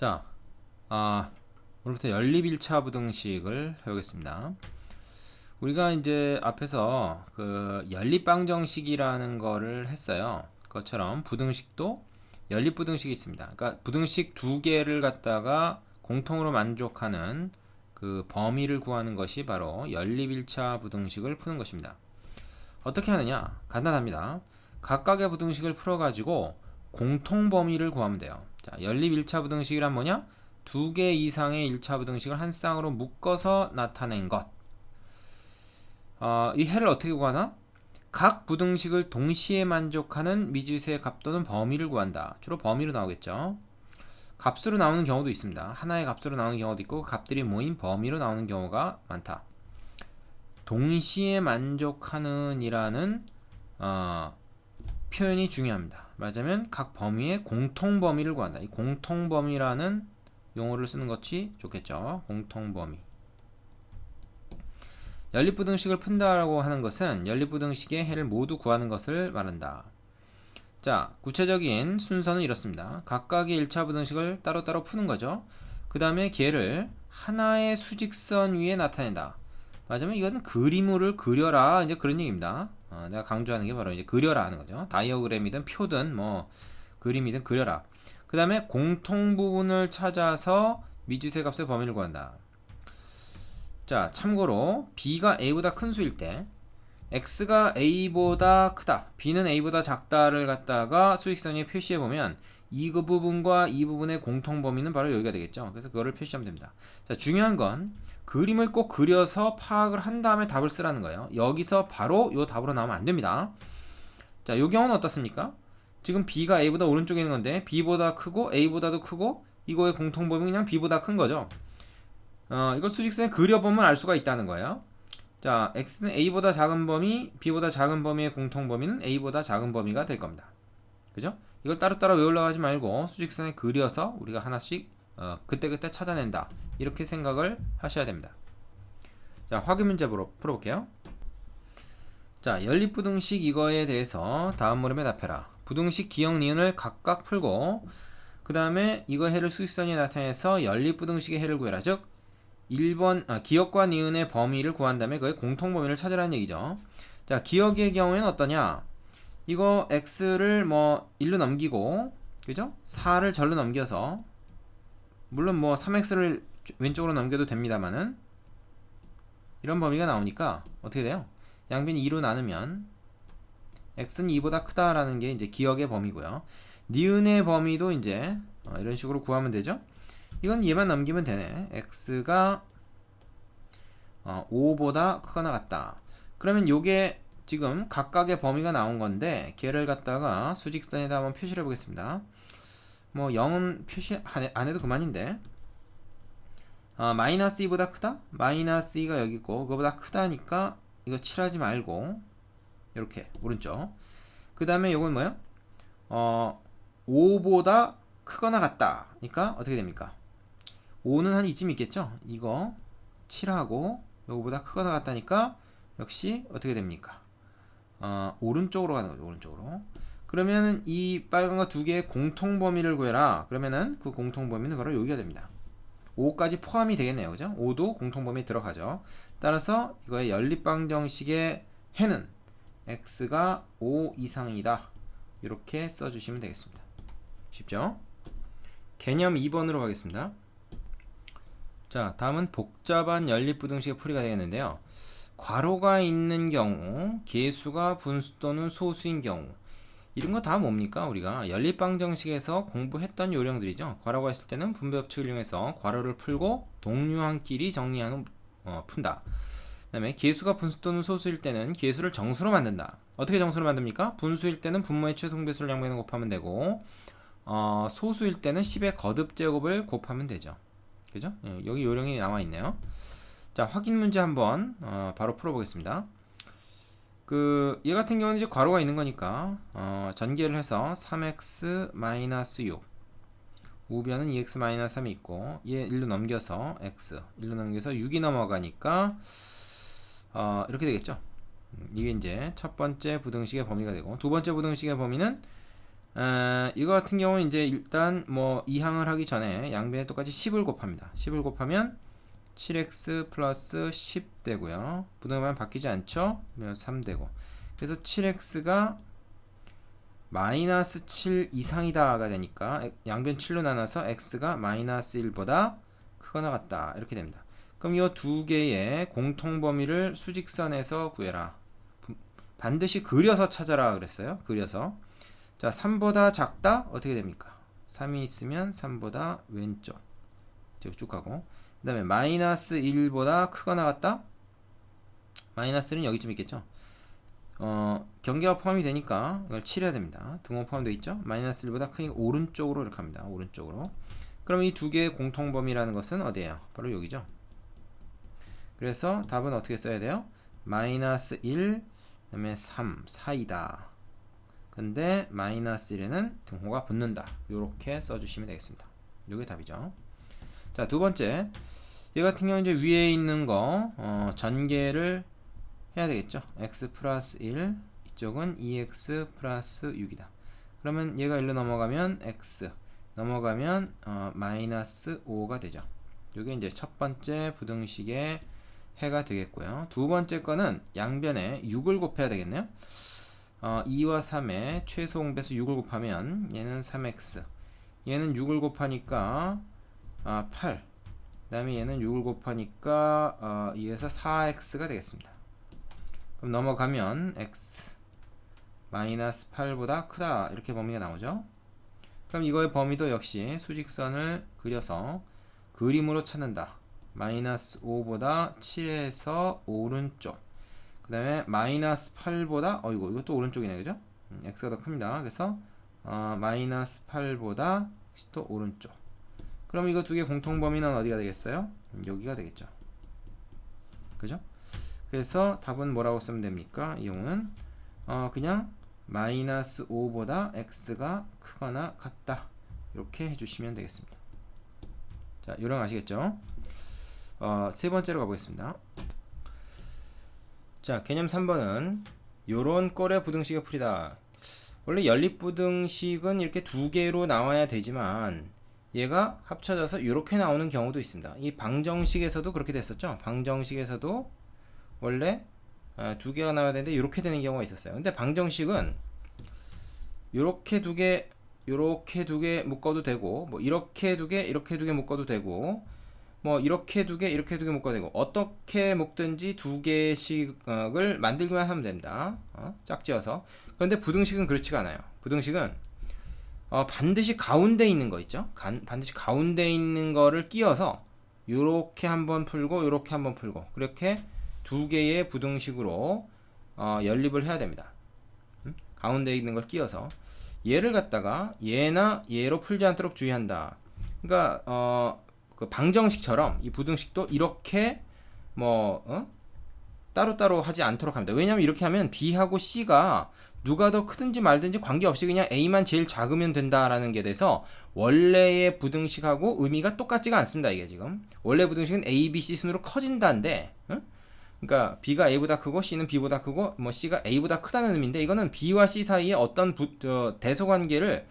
자, 오늘부터 연립 1차 부등식을 해보겠습니다. 우리가 이제 앞에서 그 연립 방정식이라는 거를 했어요. 그것처럼 부등식도 연립 부등식이 있습니다. 그러니까 부등식 두 개를 갖다가 공통으로 만족하는 그 범위를 구하는 것이 바로 연립 1차 부등식을 푸는 것입니다. 어떻게 하느냐? 간단합니다. 각각의 부등식을 풀어가지고 공통 범위를 구하면 돼요. 자, 연립 1차 부등식이란 뭐냐? 두 개 이상의 1차 부등식을 한 쌍으로 묶어서 나타낸 것. 이 해를 어떻게 구하나? 각 부등식을 동시에 만족하는 미지수의 값 또는 범위를 구한다. 주로 범위로 나오겠죠. 값으로 나오는 경우도 있습니다. 하나의 값으로 나오는 경우도 있고 값들이 모인 범위로 나오는 경우가 많다. 동시에 만족하는 이라는 표현이 중요합니다. 말하자면 각 범위의 공통범위를 구한다. 이 공통범위라는 용어를 쓰는 것이 좋겠죠. 공통범위. 연립부등식을 푼다라고 하는 것은 연립부등식의 해를 모두 구하는 것을 말한다. 자, 구체적인 순서는 이렇습니다. 각각의 1차 부등식을 따로따로 푸는 거죠. 그 다음에 걔를 하나의 수직선 위에 나타낸다. 맞으면 이거는 그림을 그려라, 이제 그런 얘기입니다. 내가 강조하는 게 바로 이제 그려라 하는 거죠. 다이어그램이든 표든 뭐 그림이든 그려라. 그 다음에 공통 부분을 찾아서 미지수의 값의 범위를 구한다. 자, 참고로 b가 a보다 큰 수일 때 x가 a보다 크다, b는 a보다 작다를 갖다가 수직선 위에 표시해 보면 이 부분과 이 부분의 공통 범위는 바로 여기가 되겠죠. 그래서 그거를 표시하면 됩니다. 자, 중요한 건 그림을 꼭 그려서 파악을 한 다음에 답을 쓰라는 거예요. 여기서 바로 요 답으로 나오면 안 됩니다. 자, 요 경우는 어떻습니까? 지금 b가 a보다 오른쪽에 있는 건데 b보다 크고 a보다도 크고 이거의 공통 범위는 그냥 b보다 큰 거죠. 이걸 수직선에 그려보면 알 수가 있다는 거예요. 자, x는 a보다 작은 범위, b보다 작은 범위의 공통 범위는 a보다 작은 범위가 될 겁니다. 그죠? 이걸 따로따로 외우려고 하지 말고 수직선에 그려서 우리가 하나씩 그때그때 찾아낸다. 이렇게 생각을 하셔야 됩니다. 자, 확인 문제 풀어볼게요. 자, 연립부등식 이거에 대해서 다음 물음에 답해라. 부등식 기역 니은을 각각 풀고 그 다음에 이거 해를 수직선에 나타내서 연립부등식의 해를 구해라. 즉 1번 기역과 니은의 범위를 구한 다음에 그의 공통범위를 찾으라는 얘기죠. 자, 기역의 경우에는 어떠냐? 이거 x를 뭐 1로 넘기고, 그죠? 4를 절로 넘겨서, 물론 뭐 3x를 왼쪽으로 넘겨도 됩니다만은 이런 범위가 나오니까 어떻게 돼요? 양변이 2로 나누면 x는 2보다 크다라는 게 이제 기역의 범위고요. 니은의 범위도 이제 이런 식으로 구하면 되죠. 이건 얘만 넘기면 되네. x가 5보다 크거나 같다. 그러면 요게 지금 각각의 범위가 나온 건데 걔를 갖다가 수직선에다 한번 표시를 해보겠습니다. 뭐 0은 표시 안 해도 그만인데 마이너스 2보다 크다? 마이너스 2가 여기 있고 그거보다 크다니까 이거 칠하지 말고 이렇게 오른쪽. 그 다음에 요건 뭐야? 5보다 크거나 같다. 그러니까 어떻게 됩니까? 5는 한 이쯤 있겠죠? 이거 칠하고 요거보다 크거나 같다니까 역시 어떻게 됩니까? 오른쪽으로 가는 거죠. 오른쪽으로. 그러면 이 빨간 거 두 개의 공통 범위를 구해라. 그러면은 그 공통 범위는 바로 여기가 됩니다. 5까지 포함이 되겠네요. 그죠? 5도 공통 범위에 들어가죠. 따라서 이거의 연립방정식의 해는 x가 5 이상이다. 이렇게 써주시면 되겠습니다. 쉽죠? 개념 2번으로 가겠습니다. 자, 다음은 복잡한 연립부등식의 풀이가 되겠는데요. 괄호가 있는 경우, 계수가 분수 또는 소수인 경우, 이런 거 다 뭡니까? 우리가 연립방정식에서 공부했던 요령들이죠. 괄호가 있을 때는 분배법칙을 이용해서 괄호를 풀고 동류한끼리 정리하는 푼다. 그 다음에 계수가 분수 또는 소수일 때는 계수를 정수로 만든다. 어떻게 정수로 만듭니까? 분수일 때는 분모의 최소배수를 양변에 곱하면 되고 소수일 때는 10의 거듭제곱을 곱하면 되죠. 그죠? 여기 요령이 나와 있네요. 자, 확인 문제 한번 바로 풀어보겠습니다. 얘 같은 경우는 이제 괄호가 있는 거니까 전개를 해서 3x-6 우변은 2x-3이 있고 얘 1로 넘겨서 x 1로 넘겨서 6이 넘어가니까 이렇게 되겠죠. 이게 이제 첫 번째 부등식의 범위가 되고 두 번째 부등식의 범위는 이거 같은 경우는 이제 일단 뭐 이항을 하기 전에 양변에 똑같이 10을 곱합니다. 10을 곱하면 7x 플러스 10 되고요. 부등호만 바뀌지 않죠? 3 되고. 그래서 7x가 마이너스 7 이상이다가 되니까 양변 7로 나눠서 x가 마이너스 1보다 크거나 같다 이렇게 됩니다. 그럼 이 두 개의 공통 범위를 수직선에서 구해라. 반드시 그려서 찾아라 그랬어요. 그려서. 자, 3보다 작다? 어떻게 됩니까? 3이 있으면 3보다 왼쪽 쭉 가고, 그 다음에 마이너스 1보다 크거나 같다? 마이너스는 여기쯤 있겠죠. 경계가 포함이 되니까 이걸 칠해야 됩니다. 등호 포함되어 있죠. 마이너스 1보다 크니까 오른쪽으로 이렇게 합니다. 오른쪽으로. 그럼 이 두 개의 공통범위라는 것은 어디예요? 바로 여기죠. 그래서 답은 어떻게 써야 돼요? 마이너스 1, 그 다음에 3, 4이다. 근데 마이너스 1에는 등호가 붙는다. 이렇게 써주시면 되겠습니다. 이게 답이죠. 자, 두 번째. 얘 같은 경우는 이제 위에 있는 거 전개를 해야 되겠죠. x 플러스 1, 이쪽은 2x 플러스 6이다. 그러면 얘가 1로 넘어가면 x, 넘어가면 마이너스 5가 되죠. 이게 이제 첫 번째 부등식의 해가 되겠고요. 두 번째 거는 양변에 6을 곱해야 되겠네요. 2와 3의 최소 공배수 6을 곱하면 얘는 3x, 얘는 6을 곱하니까 8, 그 다음에 얘는 6을 곱하니까 2에서 4x가 되겠습니다. 그럼 넘어가면 x 마이너스 8보다 크다 이렇게 범위가 나오죠. 그럼 이거의 범위도 역시 수직선을 그려서 그림으로 찾는다. 마이너스 5보다 7에서 오른쪽, 그 다음에 마이너스 8보다 이것도 오른쪽이네, 그죠? x가 더 큽니다. 그래서 마이너스 8보다 또 오른쪽. 그럼 이거 두 개 공통 범위는 어디가 되겠어요? 여기가 되겠죠. 그죠? 그래서 답은 뭐라고 쓰면 됩니까? 이 경우는 그냥 마이너스 5보다 x가 크거나 같다 이렇게 해주시면 되겠습니다. 자, 요령 아시겠죠? 세 번째로 가보겠습니다. 자, 개념 3번은 요런 꼴의 부등식의 풀이다. 원래 연립부등식은 이렇게 두 개로 나와야 되지만 얘가 합쳐져서 이렇게 나오는 경우도 있습니다. 이 방정식에서도 그렇게 됐었죠. 방정식에서도 원래 두 개가 나와야 되는데 이렇게 되는 경우가 있었어요. 근데 방정식은 이렇게 두 개, 이렇게 두 개 묶어도 되고, 뭐 이렇게 두 개, 이렇게 두 개 묶어도 되고, 뭐 이렇게 두 개, 이렇게 두 개 묶어도 되고, 어떻게 묶든지 두 개씩을 만들기만 하면 됩니다. 짝지어서. 그런데 부등식은 그렇지가 않아요. 부등식은 반드시 가운데 있는 거 있죠? 반드시 가운데 있는 거를 끼워서 요렇게 한번 풀고 요렇게 한번 풀고 그렇게 두 개의 부등식으로 연립을 해야 됩니다. 가운데 있는 걸 끼워서 얘를 갖다가 얘나 얘로 풀지 않도록 주의한다. 그러니까 그 방정식처럼 이 부등식도 이렇게 따로따로 하지 않도록 합니다. 왜냐하면 이렇게 하면 B하고 C가 누가 더 크든지 말든지 관계없이 그냥 A만 제일 작으면 된다라는 게 돼서 원래의 부등식하고 의미가 똑같지가 않습니다. 이게 지금 원래 부등식은 A, B, C 순으로 커진다인데 그러니까 B가 A보다 크고 C는 B보다 크고 뭐 C가 A보다 크다는 의미인데 이거는 B와 C 사이에 어떤 대소관계를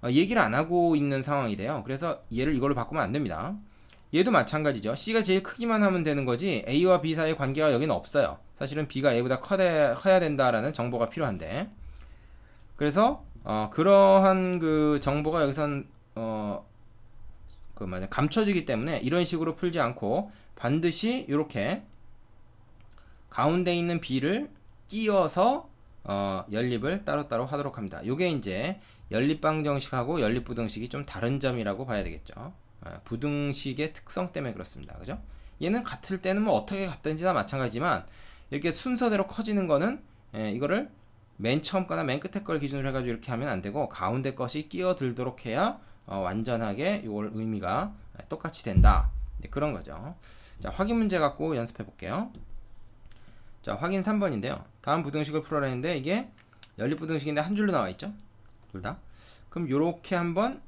얘기를 안 하고 있는 상황이 돼요. 그래서 얘를 이걸로 바꾸면 안 됩니다. 얘도 마찬가지죠. C가 제일 크기만 하면 되는 거지 A와 B 사이의 관계가 여기는 없어야 사실은 B가 A보다 커야 된다라는 정보가 필요한데 그래서 그러한 그 정보가 여기선 감춰지기 때문에 이런 식으로 풀지 않고 반드시 이렇게 가운데 있는 B를 끼워서 연립을 따로따로 하도록 합니다. 요게 이제 연립방정식하고 연립부등식이 좀 다른 점이라고 봐야 되겠죠. 부등식의 특성 때문에 그렇습니다. 그죠? 얘는 같을 때는 뭐 어떻게 같든지 다 마찬가지지만 이렇게 순서대로 커지는 거는 이거를 맨 처음 거나 맨 끝에 걸 기준으로 해가지고 이렇게 하면 안 되고 가운데 것이 끼어들도록 해야 완전하게 이걸 의미가 똑같이 된다. 그런 거죠. 자, 확인 문제 갖고 연습해 볼게요. 자, 확인 3번인데요. 다음 부등식을 풀어라 했는데 이게 연립부등식인데 한 줄로 나와 있죠. 둘 다. 그럼 요렇게 한번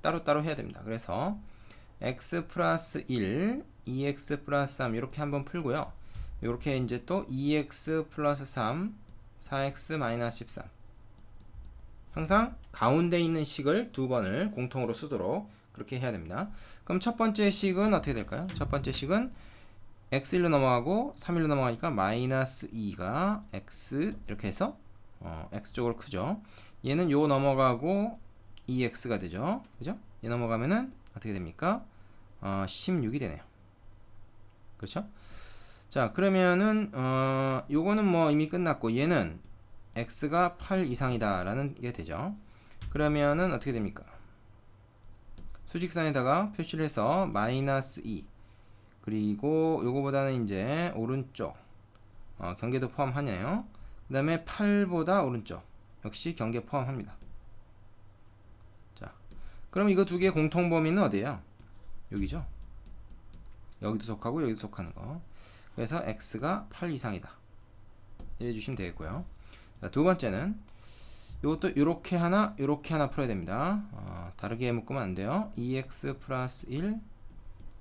따로따로 해야 됩니다. 그래서 x 플러스 1, 2x 플러스 3 이렇게 한번 풀고요. 요렇게 이제 또 2x 플러스 3, 4x 마이너스 13 항상 가운데 있는 식을 두 번을 공통으로 쓰도록 그렇게 해야 됩니다. 그럼 첫 번째 식은 어떻게 될까요? 첫 번째 식은 x1로 넘어가고 3일로 넘어가니까 마이너스 2가 x 이렇게 해서 x 쪽으로 크죠. 얘는 요 넘어가고 2x가 되죠. 그죠? 얘 넘어가면은 어떻게 됩니까? 16이 되네요. 그렇죠? 자, 그러면은 요거는 뭐 이미 끝났고 얘는 x가 8 이상이다 라는 게 되죠. 그러면은 어떻게 됩니까? 수직선에다가 표시를 해서 마이너스 2 그리고 요거보다는 이제 오른쪽 경계도 포함하네요. 그 다음에 8보다 오른쪽 역시 경계 포함합니다. 자, 그럼 이거 두 개의 공통 범위는 어디예요? 여기죠. 여기도 속하고 여기도 속하는 거. 그래서 x가 8 이상이다 이래 주시면 되겠고요. 자, 두 번째는 이것도 요렇게 하나 풀어야 됩니다. 다르게 묶으면 안 돼요. 2x 플러스 1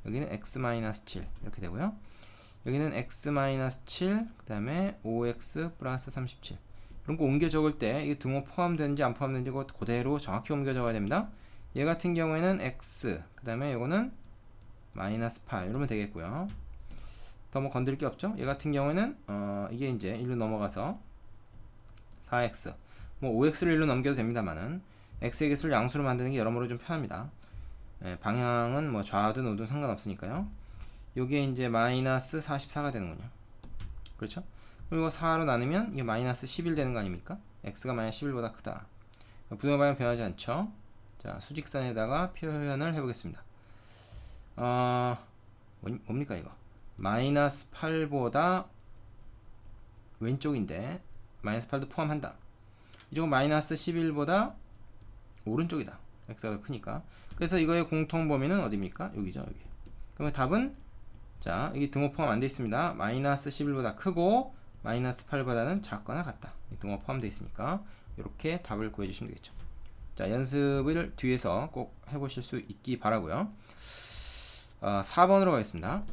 여기는 x 마이너스 7 이렇게 되고요. 여기는 x 마이너스 7 그 다음에 5x 플러스 37 이런 거 옮겨 적을 때 이게 등호 포함되는지 안 포함되는지 그대로 정확히 옮겨 적어야 됩니다. 얘 같은 경우에는 x 그 다음에 요거는 마이너스 8 이러면 되겠고요. 더 뭐 건드릴 게 없죠. 얘 같은 경우에는 이게 이제 1로 넘어가서 4x 뭐 5x를 1로 넘겨도 됩니다만은 x의 개수를 양수로 만드는 게 여러모로 좀 편합니다. 방향은 뭐 좌든 우든 상관없으니까요. 요게 이제 마이너스 44가 되는군요. 그렇죠? 그리고 4로 나누면 이게 마이너스 11 되는 거 아닙니까? x가 마이너스 11보다 크다. 부등호 방향 변하지 않죠? 자, 수직선에다가 표현을 해보겠습니다. 뭡니까 이거? 마이너스 8보다 왼쪽인데 마이너스 8도 포함한다. 이쪽은 마이너스 11보다 오른쪽이다. x가 더 크니까. 그래서 이거의 공통 범위는 어디입니까? 여기죠. 여기. 그러면 답은 자, 여기 등호 포함 안 돼 있습니다. 마이너스 11보다 크고 마이너스 8보다는 작거나 같다. 등호 포함되어 있으니까 이렇게 답을 구해주시면 되겠죠. 자, 연습을 뒤에서 꼭 해보실 수 있기 바라고요. 4번으로 가겠습니다.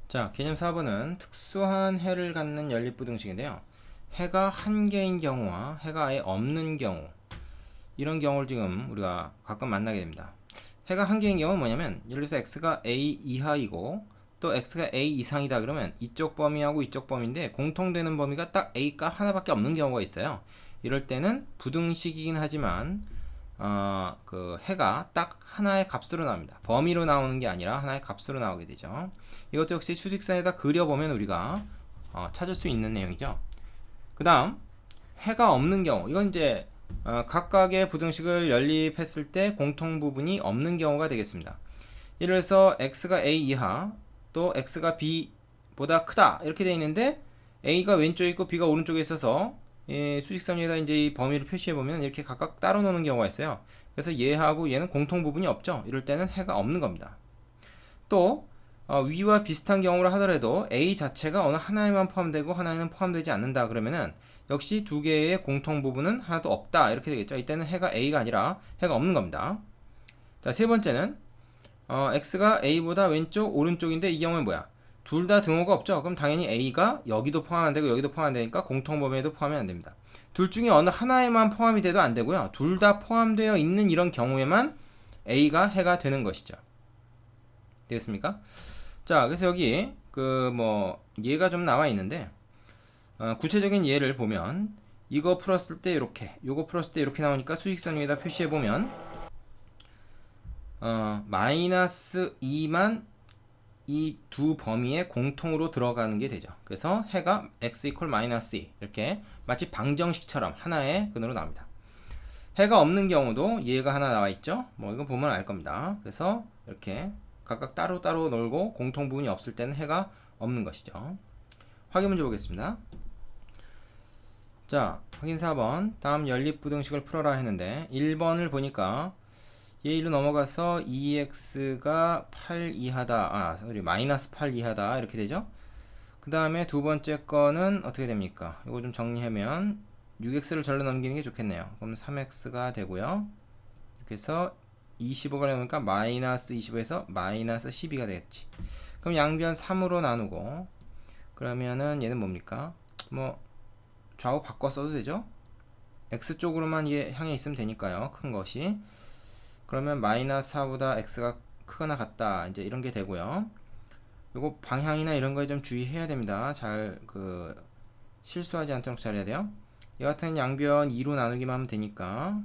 자, 개념 4번은 특수한 해를 갖는 연립부등식인데요. 해가 한 개인 경우와 해가 아예 없는 경우 이런 경우를 지금 우리가 가끔 만나게 됩니다. 해가 한 개인 경우는 뭐냐면 예를 들어서 x가 a 이하이고 또 x가 a 이상이다 그러면 이쪽 범위하고 이쪽 범위인데 공통되는 범위가 딱 a가 하나밖에 없는 경우가 있어요. 이럴 때는 부등식이긴 하지만 그 해가 딱 하나의 값으로 나옵니다. 범위로 나오는 게 아니라 하나의 값으로 나오게 되죠. 이것도 역시 수직선에다 그려보면 우리가 찾을 수 있는 내용이죠. 그 다음 해가 없는 경우 이건 이제 각각의 부등식을 연립했을 때 공통 부분이 없는 경우가 되겠습니다. 예를 들어서 x가 a 이하 또 x가 b보다 크다 이렇게 되어 있는데 a가 왼쪽에 있고 b가 오른쪽에 있어서 수직선 위에다 이제 이 범위를 표시해 보면 이렇게 각각 따로 노는 경우가 있어요. 그래서 얘하고 얘는 공통 부분이 없죠. 이럴 때는 해가 없는 겁니다. 또 위와 비슷한 경우를 하더라도 a 자체가 어느 하나에만 포함되고 하나에는 포함되지 않는다 그러면은 역시 두 개의 공통 부분은 하나도 없다 이렇게 되겠죠. 이때는 해가 a가 아니라 해가 없는 겁니다. 자, 세 번째는 x가 a보다 왼쪽 오른쪽인데 이 경우는 뭐야? 둘 다 등호가 없죠. 그럼 당연히 a가 여기도 포함 안 되고 여기도 포함 안 되니까 공통 범위에도 포함이 안 됩니다. 둘 중에 어느 하나에만 포함이 돼도 안 되고요. 둘 다 포함되어 있는 이런 경우에만 a가 해가 되는 것이죠. 되겠습니까? 자, 그래서 여기 예가 좀 나와 있는데 구체적인 예를 보면 이거 풀었을 때 이렇게 요거 풀었을 때 이렇게 나오니까 수직선 위에다 표시해 보면 마이너스 2만 이 두 범위에 공통으로 들어가는 게 되죠. 그래서 해가 x 이퀄 마이너스 2 이렇게 마치 방정식처럼 하나의 근으로 나옵니다. 해가 없는 경우도 얘가 하나 나와 있죠. 뭐 이거 보면 알 겁니다. 그래서 이렇게 각각 따로따로 놀고 공통 부분이 없을 때는 해가 없는 것이죠. 확인 문제 보겠습니다. 자, 확인 4번. 다음 연립부등식을 풀어라 했는데 1번을 보니까 얘 1로 넘어가서 2x가 8 이하다. 마이너스 8 이하다. 이렇게 되죠. 그 다음에 두 번째 거는 어떻게 됩니까? 이거 좀 정리하면 6x를 절로 넘기는 게 좋겠네요. 그럼 3x가 되고요. 이렇게 해서 25가 나오니까 마이너스 25에서 마이너스 12가 되겠지. 그럼 양변 3으로 나누고 그러면은 얘는 뭡니까? 뭐 좌우 바꿔 써도 되죠? x 쪽으로만 향해 있으면 되니까요. 큰 것이. 그러면 마이너스 4보다 x가 크거나 같다. 이제 이런 게 되고요. 요거 방향이나 이런 거에 좀 주의해야 됩니다. 잘 실수하지 않도록 잘해야 돼요. 이 같은 양변 2로 나누기만 하면 되니까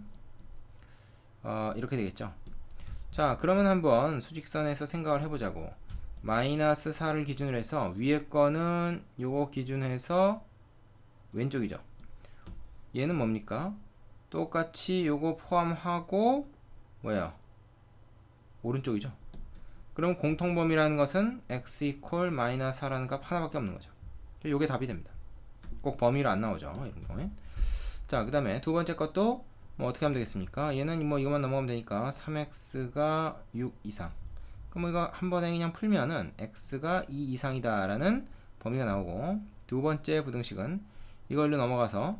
이렇게 되겠죠. 자, 그러면 한번 수직선에서 생각을 해보자고. 마이너스 4를 기준으로 해서 위에 거는 요거 기준으로 해서 왼쪽이죠. 얘는 뭡니까? 똑같이 요거 포함하고 뭐예요? 오른쪽이죠. 그럼 공통범위라는 것은 x 이퀄 마이너스 4라는 값 하나밖에 없는 거죠. 요게 답이 됩니다. 꼭 범위로 안 나오죠. 이런 경우엔. 자, 그 다음에 두 번째 것도 뭐 어떻게 하면 되겠습니까? 얘는 뭐 이것만 넘어가면 되니까 3x가 6 이상. 그럼 이거 한 번에 그냥 풀면은 x가 2 이상이다 라는 범위가 나오고, 두 번째 부등식은 이걸로 넘어가서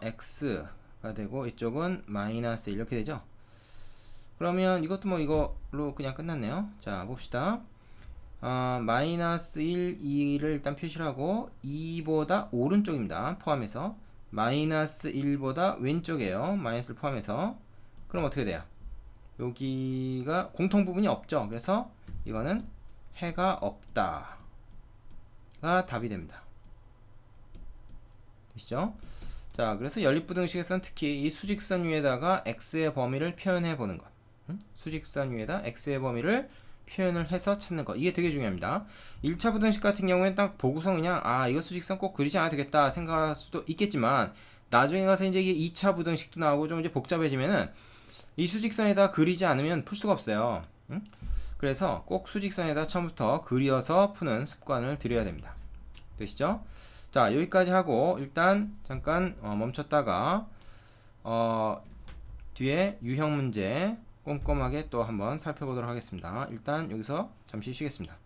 x가 되고 이쪽은 마이너스 1 이렇게 되죠. 그러면 이것도 뭐 이걸로 그냥 끝났네요. 자, 봅시다. 마이너스 1, 2를 일단 표시를 하고 2보다 오른쪽입니다. 포함해서 마이너스 1보다 왼쪽이에요. 마이너스를 포함해서. 그럼 어떻게 돼요? 여기가 공통 부분이 없죠. 그래서 이거는 해가 없다 가 답이 됩니다. 되시죠? 자, 그래서 연립부등식에서는 특히 이 수직선 위에다가 x의 범위를 표현해 보는 것. 수직선 위에다 x의 범위를 표현을 해서 찾는 것. 이게 되게 중요합니다. 1차 부등식 같은 경우에는 딱 보고서 그냥 이거 수직선 꼭 그리지 않아도 되겠다 생각할 수도 있겠지만, 나중에 가서 이제 이게 2차 부등식도 나오고 좀 이제 복잡해지면은 이 수직선에다 그리지 않으면 풀 수가 없어요. 그래서 꼭 수직선에다 처음부터 그려서 푸는 습관을 들여야 됩니다. 되시죠? 자, 여기까지 하고 일단 잠깐 멈췄다가 뒤에 유형 문제 꼼꼼하게 또 한번 살펴보도록 하겠습니다. 일단 여기서 잠시 쉬겠습니다.